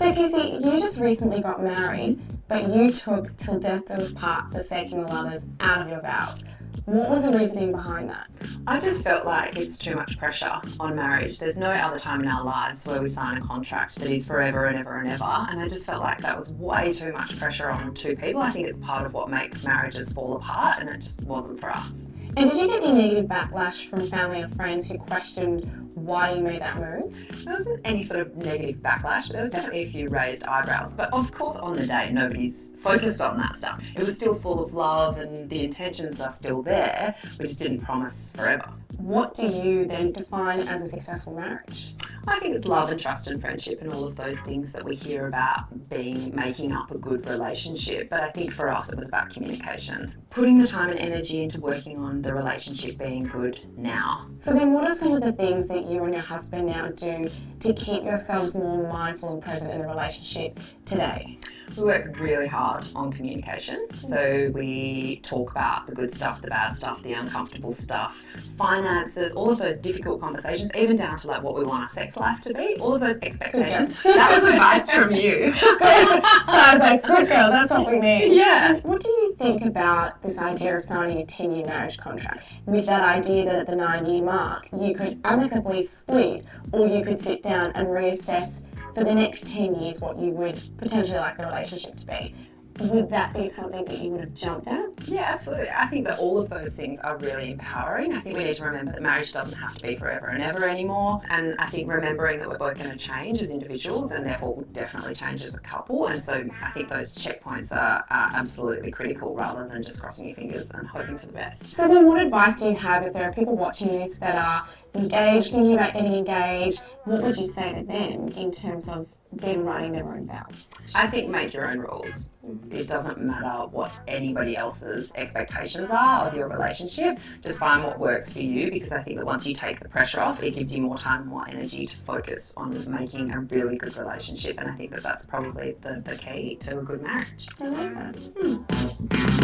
So Casey, you just recently got married, but you took till death do us part, forsaking all others, out of your vows. What was the reasoning behind that? I just felt like it's too much pressure on marriage. There's no other time in our lives where we sign a contract that is forever and ever and ever. And I just felt like that was way too much pressure on two people. I think it's part of what makes marriages fall apart, and it just wasn't for us. And did you get any negative backlash from family or friends who questioned why you made that move? There wasn't any sort of negative backlash, but there was definitely a few raised eyebrows. But of course, on the day, nobody's focused on that stuff. It was still full of love and the intentions are still there. We just didn't promise forever. What do you then define as a successful marriage? I think it's love and trust and friendship and all of those things that we hear about making up a good relationship. But I think for us it was about communications. Putting the time and energy into working on the relationship being good now. So then what are some of the things that you and your husband now do to keep yourselves more mindful and present in the relationship today? We work really hard on communication. So we talk about the good stuff, the bad stuff, the uncomfortable stuff, finances, all of those difficult conversations, even down to like what we want our sex life to be, all of those expectations. That was advice from you. So I was like, good girl, that's what we need. Yeah. What do you think about this idea of signing a 10-year marriage contract? With that idea that at the 9-year mark, you could amicably split, or you could sit down and reassess for the next 10 years what you would potentially like the relationship to be. Would that be something that you would have jumped at? Yeah, absolutely. I think that all of those things are really empowering. I think we need to remember that marriage doesn't have to be forever and ever anymore. And I think remembering that we're both going to change as individuals and therefore will definitely change as a couple. And so I think those checkpoints are absolutely critical rather than just crossing your fingers and hoping for the best. So then what advice do you have if there are people watching this that are engaged, thinking about getting engaged? What would you say to them in terms of them writing their own vows? I think make your own rules. It doesn't matter what anybody else's expectations are of your relationship. Just find what works for you, because I think that once you take the pressure off, it gives you more time and more energy to focus on making a really good relationship. And I think that that's probably the key to a good marriage. I like that.